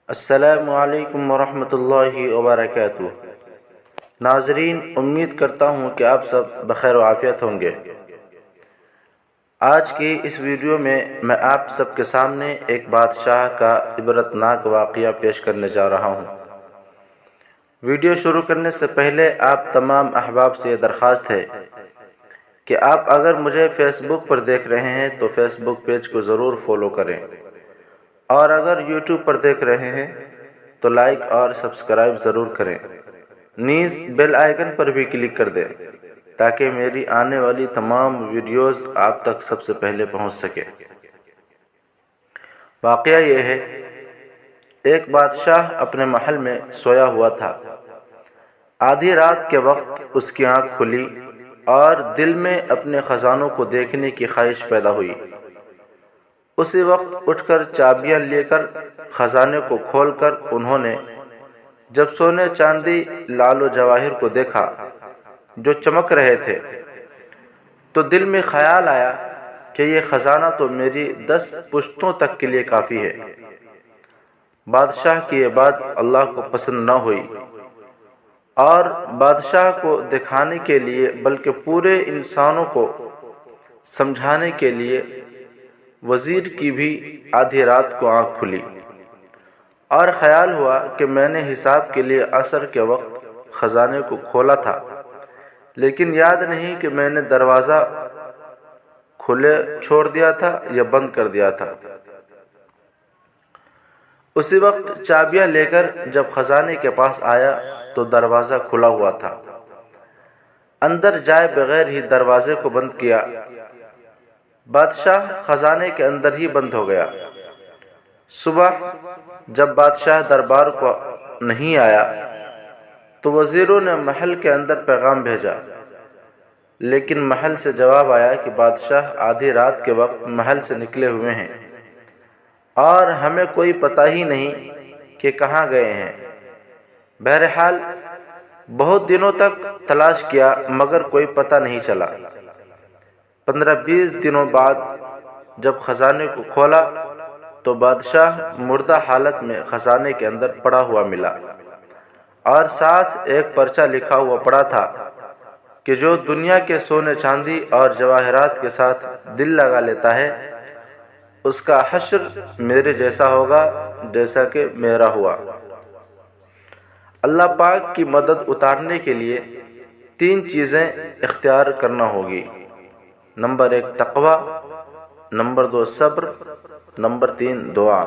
السلام علیکم ورحمۃ اللہ وبرکاتہ۔ ناظرین، امید کرتا ہوں کہ آپ سب بخیر و عافیت ہوں گے۔ آج کی اس ویڈیو میں آپ سب کے سامنے ایک بادشاہ کا عبرتناک واقعہ پیش کرنے جا رہا ہوں۔ ویڈیو شروع کرنے سے پہلے آپ تمام احباب سے یہ درخواست ہے کہ آپ اگر مجھے فیس بک پر دیکھ رہے ہیں تو فیس بک پیج کو ضرور فالو کریں، اور اگر یوٹیوب پر دیکھ رہے ہیں تو لائک اور سبسکرائب ضرور کریں، نیز بیل آئیکن پر بھی کلک کر دیں تاکہ میری آنے والی تمام ویڈیوز آپ تک سب سے پہلے پہنچ سکے۔ واقعہ یہ ہے، ایک بادشاہ اپنے محل میں سویا ہوا تھا۔ آدھی رات کے وقت اس کی آنکھ کھلی اور دل میں اپنے خزانوں کو دیکھنے کی خواہش پیدا ہوئی۔ اسی وقت اٹھ کر چابیاں لے کر خزانے کو کھول کر انہوں نے جب سونے چاندی لال و جواہر کو دیکھا جو چمک رہے تھے تو دل میں خیال آیا کہ یہ خزانہ تو میری 10 پشتوں تک کے لیے کافی ہے۔ بادشاہ کی یہ بات اللہ کو پسند نہ ہوئی اور بادشاہ کو دکھانے کے لیے بلکہ پورے انسانوں کو سمجھانے کے لیے وزیر کی بھی آدھی رات کو آنکھ کھلی اور خیال ہوا کہ میں نے حساب کے لیے عصر کے وقت خزانے کو کھولا تھا، لیکن یاد نہیں کہ میں نے دروازہ کھلے چھوڑ دیا تھا یا بند کر دیا تھا۔ اسی وقت چابیاں لے کر جب خزانے کے پاس آیا تو دروازہ کھلا ہوا تھا۔ اندر جائے بغیر ہی دروازے کو بند کیا۔ بادشاہ خزانے کے اندر ہی بند ہو گیا۔ صبح جب بادشاہ دربار کو نہیں آیا تو وزیروں نے محل کے اندر پیغام بھیجا، لیکن محل سے جواب آیا کہ بادشاہ آدھی رات کے وقت محل سے نکلے ہوئے ہیں اور ہمیں کوئی پتہ ہی نہیں کہ کہاں گئے ہیں۔ بہرحال بہت دنوں تک تلاش کیا مگر کوئی پتہ نہیں چلا۔ 15-20 دنوں بعد جب خزانے کو کھولا تو بادشاہ مردہ حالت میں خزانے کے اندر پڑا ہوا ملا، اور ساتھ ایک پرچہ لکھا ہوا پڑا تھا کہ جو دنیا کے سونے چاندی اور جواہرات کے ساتھ دل لگا لیتا ہے اس کا حشر میرے جیسا ہوگا جیسا کہ میرا ہوا۔ اللہ پاک کی مدد اتارنے کے لیے 3 چیزیں اختیار کرنا ہوگی۔ نمبر 1 تقوی، نمبر 2 صبر، نمبر 3 دعا۔